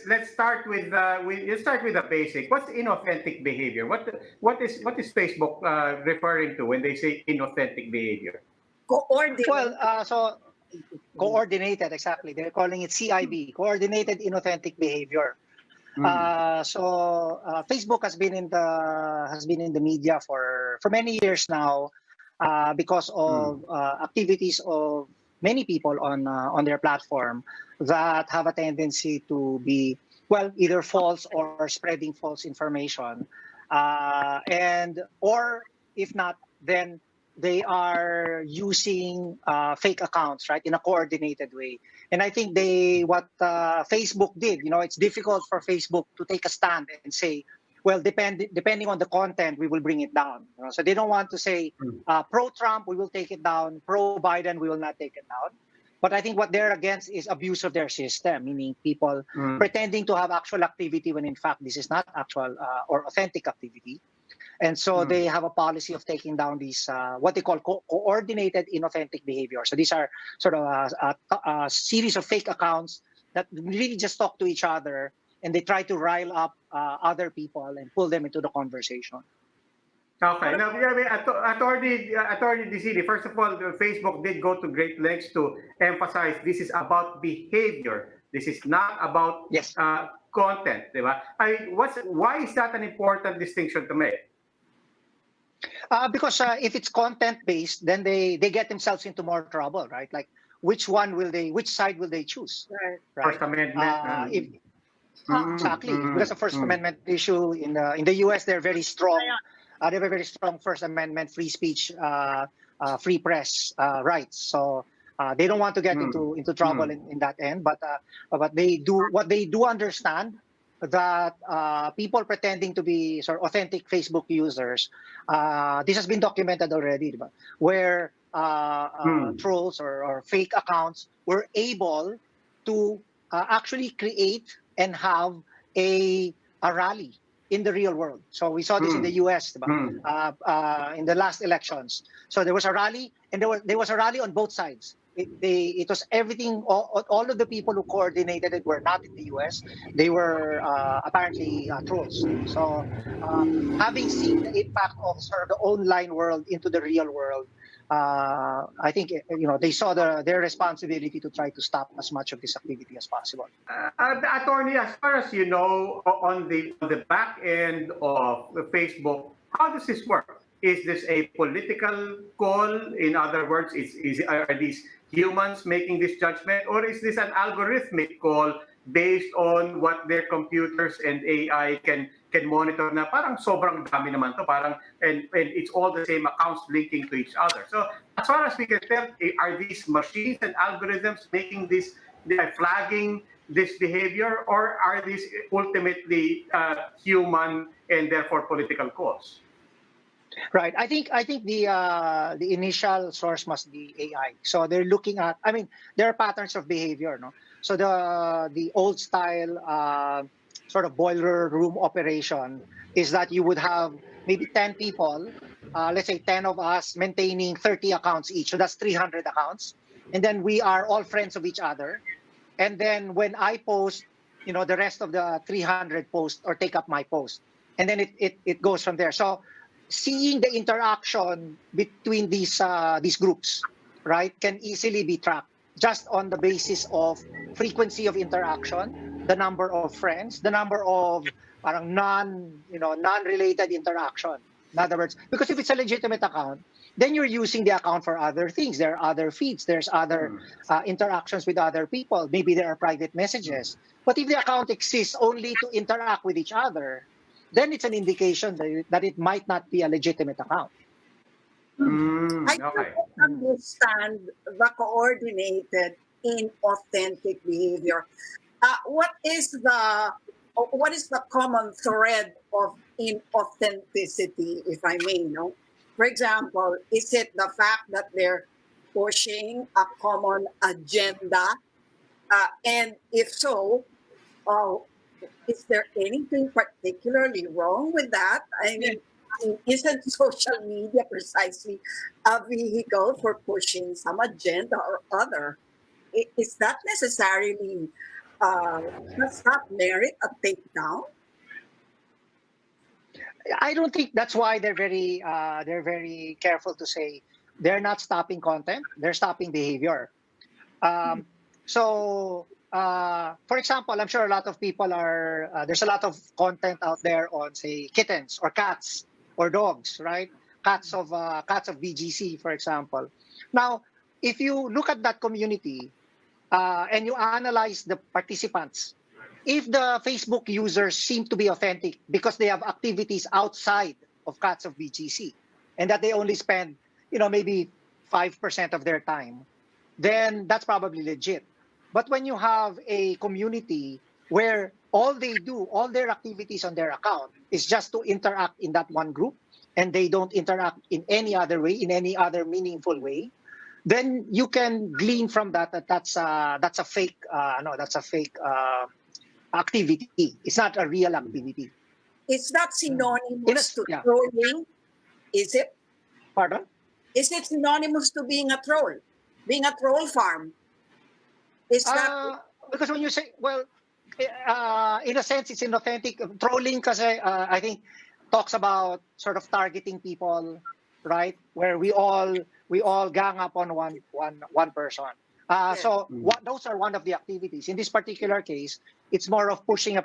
let's start with you start with the basic. What's inauthentic behavior? What is Facebook referring to when they say inauthentic behavior? Well, Coordinate. so coordinated, exactly. They're calling it CIB, coordinated inauthentic behavior. Mm. Facebook has been in the media for many years now, because of activities of many people on their platform that have a tendency to be, well, either false or spreading false information, and or if not, then they are using fake accounts, right, in a coordinated way. And I think what Facebook did, it's difficult for Facebook to take a stand and say, well, depending on the content, we will bring it down. So they don't want to say pro-Trump, we will take it down, pro-Biden, we will not take it down. But I think what they're against is abuse of their system, meaning people pretending to have actual activity when in fact this is not actual or authentic activity. And so they have a policy of taking down these, what they call coordinated inauthentic behavior. So these are sort of a series of fake accounts that really just talk to each other, and they try to rile up other people and pull them into the conversation. Okay. Now, Attorney Disini, first of all, Facebook did go to great lengths to emphasize this is about behavior. This is not about Yes. Content. Diba? Why is that an important distinction to make? Because if it's content based, then they get themselves into more trouble, right? Like which side will they choose? Right. Right? First Amendment. Exactly. Because of First Amendment issue in the US, they're very strong. They have a very strong First Amendment, free speech, free press rights. So they don't want to get into trouble in that end. But they do understand that people pretending to be sort of authentic Facebook users, this has been documented already, where trolls or fake accounts were able to actually create and have a rally in the real world. So we saw this in the US in the last elections. So there was a rally, and there was a rally on both sides. It was everything. All of the people who coordinated it were not in the US. They were apparently trolls. So having seen the impact of sort of the online world into the real world, I think they saw their responsibility to try to stop as much of this activity as possible. Attorney, as far as you know, on the back end of Facebook, how does this work? Is this a political call? In other words, are these humans making this judgment, or is this an algorithmic call based on what their computers and AI can monitor? Na parang sobrang dami naman to, parang and it's all the same accounts linking to each other. So as far as we can tell, are these machines and algorithms making this, flagging this behavior, or are these ultimately human and therefore political calls? Right. I think the initial source must be AI. So they're looking at. I mean, there are patterns of behavior, no. So the old style sort of boiler room operation is that you would have maybe 10 people, let's say 10 of us maintaining 30 accounts each. So that's 300 accounts, and then we are all friends of each other. And then when I post, the rest of the 300 post or take up my post, and then it goes from there. So seeing the interaction between these groups, right, can easily be tracked just on the basis of frequency of interaction, the number of friends, the number of parang non-related interaction. In other words, because if it's a legitimate account, then you're using the account for other things. There are other feeds. There's other interactions with other people. Maybe there are private messages. But if the account exists only to interact with each other, then it's an indication that it might not be a legitimate account. I don't understand the coordinated inauthentic behavior. What is the common thread of inauthenticity, if I may know? For example, is it the fact that they're pushing a common agenda? And if so, is there anything particularly wrong with that? I mean, isn't social media precisely a vehicle for pushing some agenda or other? Is that necessarily Does that merit a takedown? I don't think that's why they're very careful to say they're not stopping content, they're stopping behavior. For example, I'm sure a lot of people are there's a lot of content out there on, say, kittens or cats or dogs, right? Cats of BGC, for example. Now, if you look at that community and you analyze the participants, if the Facebook users seem to be authentic because they have activities outside of Cats of BGC and that they only spend, maybe 5% of their time, then that's probably legit. But when you have a community where all they do, all their activities on their account is just to interact in that one group and they don't interact in any other way, in any other meaningful way, then you can glean from that that's a fake activity. It's not a real activity. Is that synonymous to yeah. trolling? Is it? Pardon? Is it synonymous to being a troll? Being a troll farm? Is that because when you say, well, in a sense, it's inauthentic. Trolling kasi I think talks about sort of targeting people, right? Where we all gang up on one person. Those are one of the activities. In this particular case, it's more of pushing a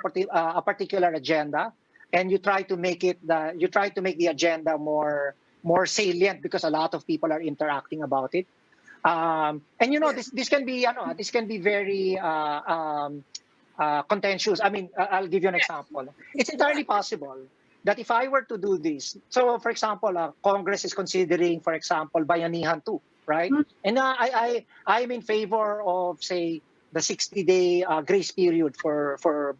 particular agenda, and you try to make the agenda more salient because a lot of people are interacting about it. This can be very contentious. I mean, I'll give you an example. It's entirely possible that if I were to do this, so for example, Congress is considering, for example, Bayanihan 2, right? And I'm in favor of, say, the 60-day grace period for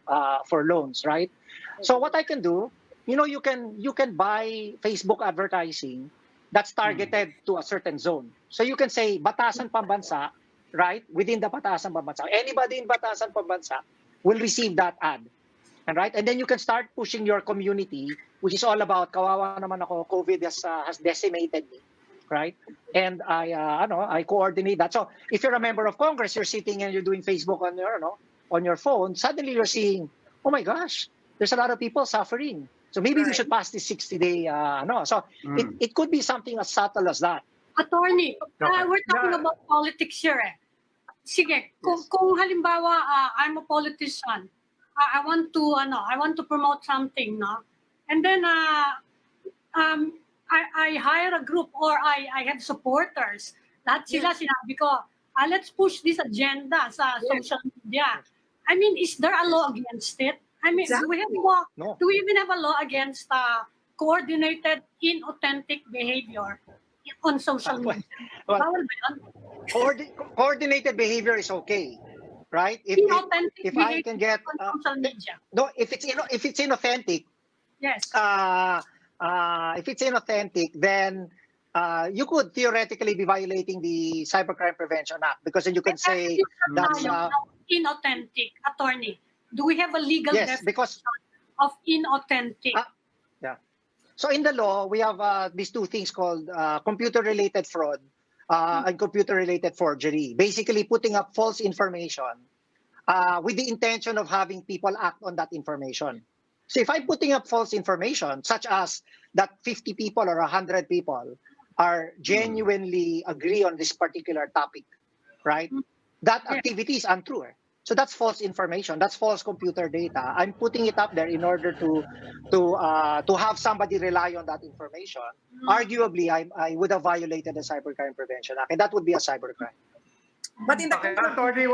loans, right? So what I can do, you can buy Facebook advertising that's targeted to a certain zone. So you can say Batasan Pambansa, right? Within the Batasan Pambansa, anybody in Batasan Pambansa will receive that ad. And right, and then you can start pushing your community, which is all about kawawa naman ako, COVID has decimated me, right? And I coordinate that. So if you're a member of Congress, you're sitting and you're doing Facebook on your phone. Suddenly you're seeing, oh my gosh, there's a lot of people suffering. So maybe we should pass this 60-day. So it could be something as subtle as that. Attorney, we're talking about politics here. Sige, kung halimbawa I'm a politician, I want to promote something, no? And then I hire a group or I have supporters. Lahat sila sinabi ko, let's push this agenda sa social media. I mean, is there a law against it? I mean, do we even have a law against coordinated inauthentic behavior on social media? Coordinated behavior is okay, right? If I can get social media. No, if it's inauthentic, yes. If it's inauthentic, then you could theoretically be violating the Cybercrime Prevention Act because then you can say that's inauthentic. Attorney, do we have a legal definition of inauthentic? Yeah. So in the law, we have these two things called computer-related fraud and computer-related forgery. Basically, putting up false information with the intention of having people act on that information. So if I'm putting up false information, such as that 50 people or 100 people are genuinely agree on this particular topic, right? That activity is untrue. So that's false information. That's false computer data. I'm putting it up there in order to have somebody rely on that information. Arguably, I would have violated the Cybercrime Prevention Act, and that would be a cybercrime. But in the attorney,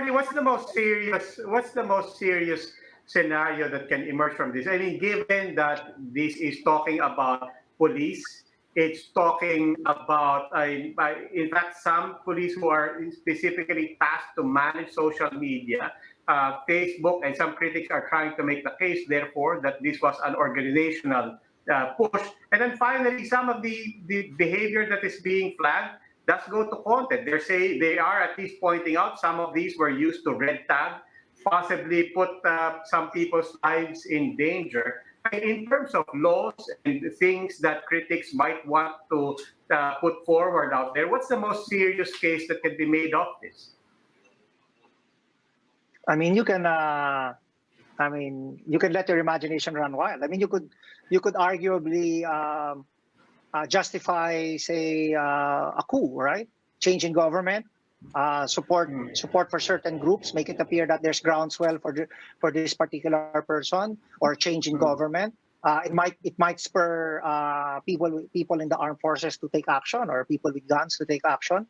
what's the most serious scenario that can emerge from this? I mean, given that this is talking about police, it's talking about, in fact, some police who are specifically tasked to manage social media, Facebook, and some critics are trying to make the case, therefore, that this was an organizational push. And then finally, some of the behavior that is being flagged does go to content. They are at least pointing out some of these were used to red tag, possibly put some people's lives in danger. In terms of laws and things that critics might want to put forward out there, what's the most serious case that can be made of this? I mean, you can. You can let your imagination run wild. I mean, you could arguably justify, say, a coup, right? Change in government, support for certain groups, make it appear that there's groundswell for this particular person, or change in government. It might spur people in the armed forces to take action, or people with guns to take action.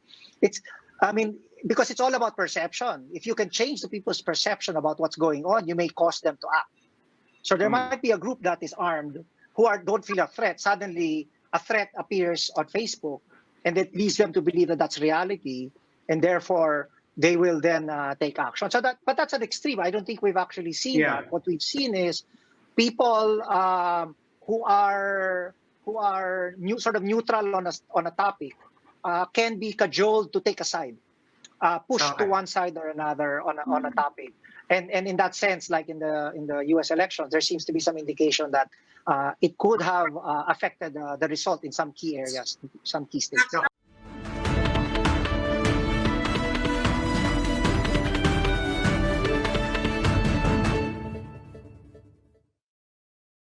Because it's all about perception. If you can change the people's perception about what's going on, you may cause them to act. So there might be a group that is armed who don't feel a threat. Suddenly, a threat appears on Facebook, and it leads them to believe that that's reality, and therefore they will then take action. But that's an extreme. I don't think we've actually seen that. What we've seen is people who are sort of neutral on a topic can be cajoled to take a side, pushed to one side or another on a topic. And in that sense, like in the U.S. elections, there seems to be some indication that it could have affected the result in some key areas, some key states.